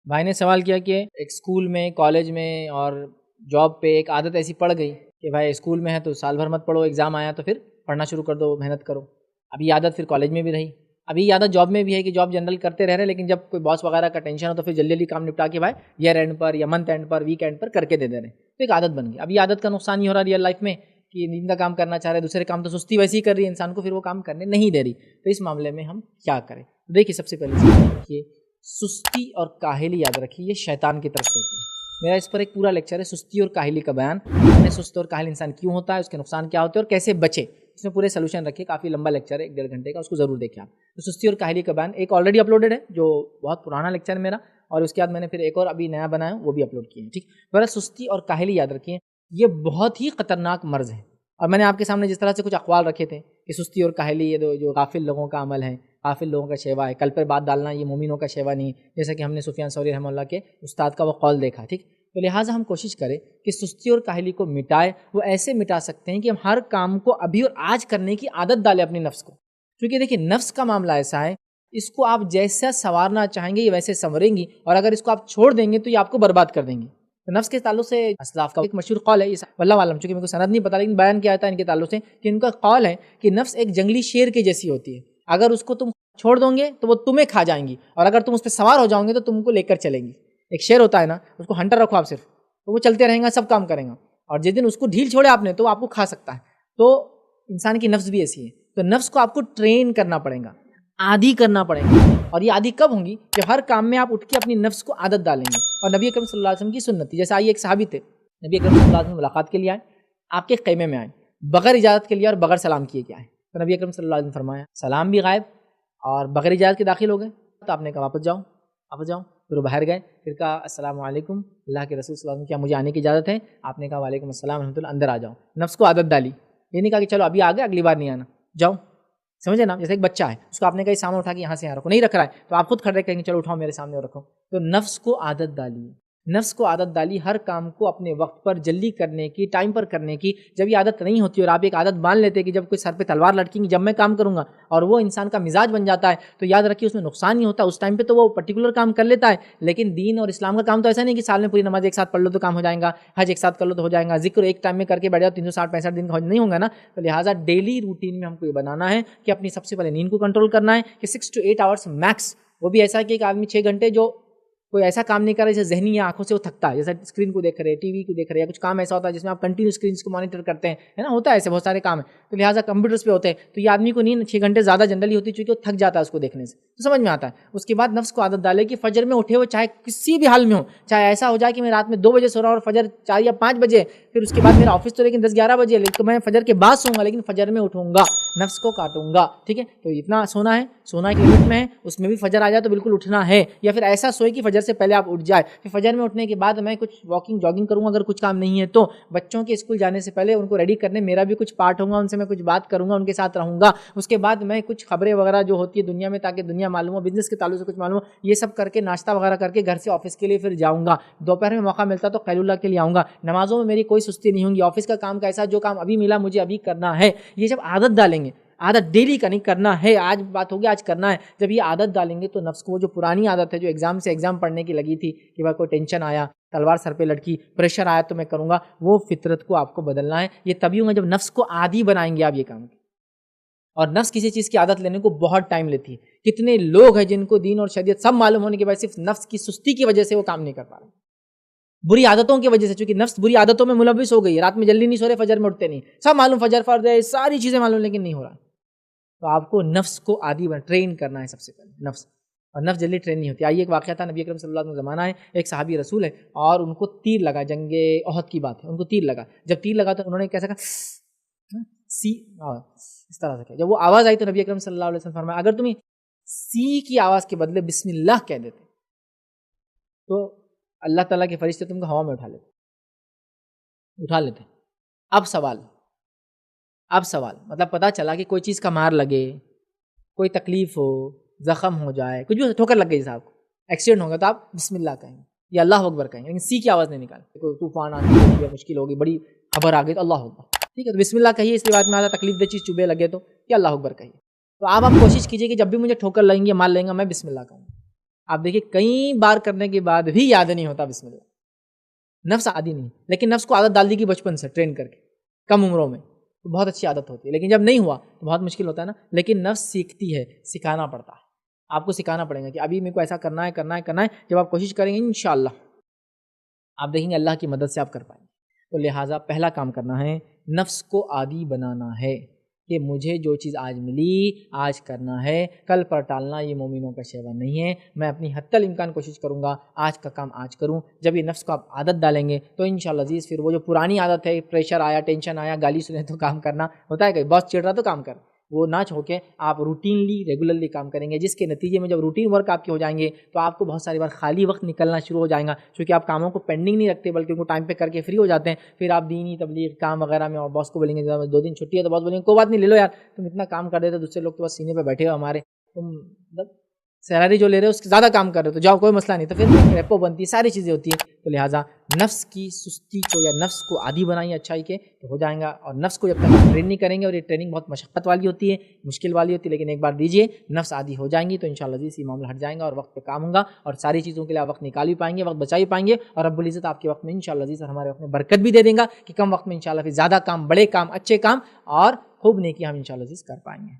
بھائی نے سوال کیا کہ ایک اسکول میں، کالج میں اور جاب پہ ایک عادت ایسی پڑ گئی کہ بھائی اسکول میں ہے تو سال بھر مت پڑھو، ایگزام آیا تو پھر پڑھنا شروع کر دو، محنت کرو۔ اب یہ عادت پھر کالج میں بھی رہی، ابھی یہ عادت جاب میں بھی ہے کہ جاب جنرل کرتے رہ رہے، لیکن جب کوئی باس وغیرہ کا ٹینشن ہو تو پھر جلدی جلدی کام نپٹا کے بھائی ایئر اینڈ پر یا منتھ اینڈ پر، ویک اینڈ پر کر کے دے رہے ہیں، تو ایک عادت بن گئی۔ اب یہ عادت کا نقصان یہ ہو رہا ہے ریئل لائف میں کہ نیند کا کام کرنا چاہ رہے، دوسرے کام تو سستی ویسی ہی کر رہی ہے انسان کو، پھر وہ کام کرنے نہیں دے رہی۔ تو اس معاملے میں ہم کیا کریں؟ دیکھیے، سب سے پہلے دیکھیے، سستی اور کاہلی یاد رکھیے یہ شیطان کی طرف سے ہوتی ہے۔ میرا اس پر ایک پورا لیکچر ہے، سستی اور کاہلی کا بیان، ہمیں سست اور کاہل انسان کیوں ہوتا ہے، اس کے نقصان کیا ہوتے ہیں اور کیسے بچے، اس میں پورے سولوشن رکھے۔ کافی لمبا لیکچر ہے، 1.5 گھنٹے کا، اس کو ضرور دیکھیں آپ۔ تو سستی اور کاہلی کا بیان ایک آلریڈی اپلوڈڈ ہے، جو بہت پرانا لیکچر ہے میرا، اور اس کے بعد میں نے پھر ایک اور ابھی نیا بنایا وہ بھی اپلوڈ کیا ہے، ٹھیک۔ میرا سستی اور کاہلی یاد رکھیے، یہ بہت ہی خطرناک مرض ہے، اور میں نے آپ کے سامنے جس طرح سے کچھ اقوال رکھے تھے کہ سستی اور کاہلی یہ جو غافل لوگوں کا عمل ہے، غافل لوگوں کا شیوا ہے، کل پر بات ڈالنا یہ مومنوں کا شیوا نہیں، جیسا کہ ہم نے سفیان ثوری رحمہ اللہ کے استاد کا وہ قول دیکھا، ٹھیک۔ تو لہٰذا ہم کوشش کریں کہ سستی اور کاہلی کو مٹائے، وہ ایسے مٹا سکتے ہیں کہ ہم ہر کام کو ابھی اور آج کرنے کی عادت ڈالیں اپنی نفس کو، کیونکہ دیکھیں نفس کا معاملہ ایسا ہے، اس کو آپ جیسا سنوارنا چاہیں گے یہ ویسے سنوریں گی، اور اگر اس کو آپ چھوڑ دیں گے تو یہ آپ کو برباد کر دیں گے۔ تو نفس کے تعلق سے اسلاف کا ایک مشہور قول ہے، واللہ عالم، چونکہ میرے کو سند نہیں پتا لیکن بیان کیا جاتا ہے ان کے تعلق سے کہ ان کا قول ہے کہ نفس ایک جنگلی شیر کے جیسی ہوتی ہے، اگر اس کو تم چھوڑ دو گے تو وہ تمہیں کھا جائیں گی، اور اگر تم اس پہ سوار ہو جاؤ گے تو تم کو لے کر چلیں گی۔ ایک شیر ہوتا ہے نا، اس کو ہنٹر رکھو آپ صرف، تو وہ چلتے رہیں گا، سب کام کریں گا، اور جس دن اس کو ڈھیل چھوڑے آپ نے تو وہ آپ کو کھا سکتا ہے۔ تو انسان کی نفس بھی ایسی ہے، تو نفس کو آپ کو ٹرین کرنا پڑے گا، عادی کرنا پڑے گا، اور یہ عادی کب ہوں گی؟ جب ہر کام میں آپ اٹھ کے اپنی نفس کو عادت ڈالیں گے۔ اور نبی اکرم صلی اللہ علیہ وسلم کی سنت تھی، جیسے آئیے ایک صحابی تھے، نبی اکرم صلی اللہ علیہ وسلم ملاقات کے لیے آئے، آپ کے خیمے میں آئے، بغیر اجازت کے لیے اور بغیر سلام کیے کیا ہے، تو نبی اکرم صلی اللہ علیہ وسلم فرمایا سلام بھی غائب اور بغیر اجازت کے داخل ہو گئے، تو آپ نے کہا واپس جاؤ، واپس جاؤ۔ پھر وہ باہر گئے، پھر کہا السلام علیکم، اللہ کے رسول صلی اللہ علیہ وسلم کیا مجھے آنے کی اجازت ہے؟ آپ نے کہا وعلیکم السلام ورحمۃ اللہ، اندر آ جاؤ۔ نفس کو عادت ڈالی، یہ نہیں کہا کہ چلو ابھی آ گئے اگلی بار نہیں آنا، جاؤ، سمجھے نا؟ جیسے ایک بچہ ہے، اس کو آپ نے کہا سامان اٹھا کے یہاں سے یہاں رکھو، نہیں رکھ رہا ہے تو آپ خود کھڑے کہیں گے چلو اٹھاؤ میرے سامنے اور رکھو۔ تو نفس کو عادت ڈالی، نفس کو عادت ڈالی ہر کام کو اپنے وقت پر جلدی کرنے کی، ٹائم پر کرنے کی۔ جب یہ عادت نہیں ہوتی اور آپ ایک عادت مان لیتے کہ جب کوئی سر پہ تلوار لٹکیں گی جب میں کام کروں گا، اور وہ انسان کا مزاج بن جاتا ہے، تو یاد رکھیے اس میں نقصان نہیں ہوتا، اس ٹائم پہ تو وہ پرٹیکولر کام کر لیتا ہے، لیکن دین اور اسلام کا کام تو ایسا نہیں کہ سال میں پوری نماز ایک ساتھ پڑھ لو تو کام ہو جائے گا، حج ایک ساتھ کر لو تو ہو جائے گا، ذکر ایک ٹائم میں کر کے بیٹھ جاؤ 360 65 دن کا نہیں ہوگا نا۔ تو لہٰذا ڈیلی روٹین میں ہم کو یہ بنانا ہے کہ اپنی سب سے پہلے نیند کو کنٹرول کرنا ہے کہ 6 to 8 آورس میکس، وہ بھی ایسا کہ ایک آدمی 6 گھنٹے جو کوئی ایسا کام نہیں کر رہا جیسے ذہنی یا آنکھوں سے وہ تھکتا ہے، جیسے اسکرین کو دیکھ رہے، ٹی وی کو دیکھ رہے، یا کچھ کام ایسا ہوتا ہے جس میں آپ کنٹینیو اسکرینس کو مانیٹر کرتے ہیں، ہے نا، ہوتا ہے ایسے بہت سارے کام ہیں، تو لہٰذا کمپیوٹرس پہ ہوتے ہیں، تو یہ آدمی کو نیند 6 گھنٹے زیادہ جنرلی ہوتی ہے چونکہ وہ تھک جاتا ہے اس کو دیکھنے سے، تو سمجھ میں آتا ہے۔ اس کے بعد نفس کو عادت ڈالے کہ فجر میں اٹھے ہوئے چاہے کسی بھی حال میں ہو، چاہے ایسا ہو جائے کہ میں رات میں 2 بجے سو رہا ہوں اور فجر 4 یا 5 بجے، پھر اس کے بعد میرا آفس تو لیکن 10 11 بجے، لیکن میں فجر کے بعد سوؤں گا لیکن فجر میں اٹھوں گا، نفس کو کاٹوں گا، ٹھیک ہے۔ تو اتنا سونا ہے، سونا ایک لمٹ میں ہے، اس میں بھی فجر آ جائے تو بالکل اٹھنا ہے، یا پھر ایسا سوئے کہ فجر سے پہلے آپ اٹھ جائے، پھر فجر میں اٹھنے کے بعد میں کچھ واکنگ جاگنگ کروں گا اگر کچھ کام نہیں ہے تو، بچوں کے اسکول جانے سے پہلے ان کو ریڈی کرنے میرا بھی کچھ پارٹ ہوگا، ان سے میں کچھ بات کروں گا، ان کے ساتھ رہوں گا، اس کے بعد میں کچھ خبریں وغیرہ جو ہوتی ہے دنیا میں تاکہ دنیا معلوم ہو، بزنس کے تعلق سے کچھ معلوم ہو، یہ سب کر کے ناشتہ وغیرہ کر کے گھر سے آفس کے لیے پھر جاؤں گا، دوپہر میں موقع ملتا تو قیلولہ کے لیے آؤں گا، نمازوں میں میری کوئی سستی نہیں ہوگی، آفس کا کام کا ایسا جو کام ابھی ملا مجھے ابھی کرنا ہے، یہ جب عادت ڈالیں گے، عادت ڈیلی کا نہیں کرنا ہے، آج بات ہوگی آج کرنا ہے، جب یہ عادت ڈالیں گے تو نفس کو وہ جو پرانی عادت ہے جو ایگزام سے ایگزام پڑھنے کی لگی تھی کہ بھائی کوئی ٹینشن آیا، تلوار سر پہ لٹکی، پریشر آیا تو میں کروں گا، وہ فطرت کو آپ کو بدلنا ہے۔ یہ تبھی ہوگا جب نفس کو عادی بنائیں گے آپ یہ کام، اور نفس کسی چیز کی عادت لینے کو بہت ٹائم لیتی ہے۔ کتنے لوگ ہیں جن کو دین اور شریعت سب معلوم ہونے کے بعد صرف نفس کی سستی کی وجہ سے وہ کام نہیں کر پا رہے، بری عادتوں کی وجہ سے، چونکہ نفس بری عادتوں میں ملوث ہو گئی ہے، رات میں جلدی نہیں سو رہے، فجر میں اٹھتے نہیں، سب معلوم فجر فرض ہے، ساری چیزیں معلوم لیکن نہیں ہو رہا۔ تو آپ کو نفس کو عادی ٹرین کرنا ہے سب سے پہلے، نفس، اور نفس جلدی ٹرین نہیں ہوتی۔ آئیے ایک واقعہ تھا، نبی اکرم صلی اللہ علیہ وسلم زمانہ ہے، ایک صحابی رسول ہے اور ان کو تیر لگا، جنگ احد کی بات ہے، ان کو تیر لگا، جب تیر لگا تو انہوں نے کیسا کہا سی، اس طرح سے کہا، جب وہ آواز آئی تو نبی اکرم صلی اللہ علیہ وسلم فرمایا اگر تم سی کی آواز کے بدلے بسم اللہ کہہ دیتے تو اللہ تعالیٰ کے فرشتے تم کو ہوا میں اٹھا لیتے۔ اب سوال مطلب پتہ چلا کہ کوئی چیز کا مار لگے، کوئی تکلیف ہو، زخم ہو جائے، کچھ بھی ٹھوکر لگ گئی صاحب کو، ایکسیڈنٹ ہوگا تو آپ بسم اللہ کہیں گے یا اللہ اکبر کہیں گے، لیکن سی کی آواز نہیں نکالیں، کوئی طوفان آ گیا، مشکل ہوگی، بڑی خبر آ گئی تو اللہ اکبر، ٹھیک ہے، تو بسم اللہ کہیے، اس روایت میں آتا تکلیف دہ چیز چبھے لگے تو یا اللہ اکبر کہیے۔ تو آپ کوشش کیجئے کہ جب بھی مجھے ٹھوکر لگیں گے، مار لیں گا، میں بسم اللہ کہوں، آپ دیکھیے کئی بار کرنے کے بعد بھی یاد نہیں ہوتا بسم اللہ. نفس عادی نہیں، لیکن نفس کو عادت ڈال دی کہ بچپن سے ٹرین کر کے کم عمروں میں تو بہت اچھی عادت ہوتی ہے، لیکن جب نہیں ہوا تو بہت مشکل ہوتا ہے نا. لیکن نفس سیکھتی ہے، سکھانا پڑتا ہے. آپ کو سکھانا پڑے گا کہ ابھی میرے کو ایسا کرنا ہے. جب آپ کوشش کریں گے انشاءاللہ آپ دیکھیں گے اللہ کی مدد سے آپ کر پائیں گے. تو لہٰذا پہلا کام کرنا ہے، نفس کو عادی بنانا ہے کہ مجھے جو چیز آج ملی آج کرنا ہے، کل پر ٹالنا یہ مومنوں کا شیوا نہیں ہے. میں اپنی حتی الامکان کوشش کروں گا آج کا کام آج کروں. جب یہ نفس کو آپ عادت ڈالیں گے تو انشاءاللہ عزیز پھر وہ جو پرانی عادت ہے، پریشر آیا، ٹینشن آیا، گالی سنے تو کام کرنا ہوتا ہے کہ باس چڑ رہا تو کام کر، وہ نہ چھو کے آپ روٹینلی ریگولرلی کام کریں گے، جس کے نتیجے میں جب روٹین ورک آپ کے ہو جائیں گے تو آپ کو بہت ساری بار خالی وقت نکلنا شروع ہو جائے گا، کیونکہ آپ کاموں کو پینڈنگ نہیں رکھتے بلکہ ان کو ٹائم پہ کر کے فری ہو جاتے ہیں. پھر آپ دینی تبلیغ کام وغیرہ میں اور باس کو بولیں گے 2 دن چھٹی ہے تو باس بولیں گے کوئی بات نہیں لے لو یار، تم اتنا کام کر دیتے دوسرے لوگ تو بس سینے پہ بیٹھے ہو ہمارے، تم مطلب سیلری جو لے رہے ہو اس سے زیادہ کام کر رہے ہو تو جاؤ کوئی مسئلہ نہیں. تو پھر ریپو بنتی ہے، ساری چیزیں ہوتی ہیں. تو لہٰذا نفس کی سستی کو یا نفس کو عادی بنائیں اچھائی کے تو ہو جائیں گا. اور نفس کو جب تک آپ ٹرین نہیں کریں گے، اور یہ ٹریننگ بہت مشقت والی ہوتی ہے، مشکل والی ہوتی ہے، لیکن ایک بار دیجیے نفس عادی ہو جائیں گی تو انشاءاللہ عزیز یہ معاملہ ہٹ جائیں گا اور وقت پہ کام ہوگا اور ساری چیزوں کے لیے آپ وقت نکال بھی پائیں گے، وقت بچا بھی پائیں گے. اور رب العزت آپ کے وقت میں انشاءاللہ عزیز اور ہمارے وقت میں برکت بھی دے دیں گا کہ کم وقت میں انشاءاللہ پھر زیادہ کام، بڑے کام، اچھے کام اور خوب نیکی ہم انشاءاللہ عزیز کر پائیں گے.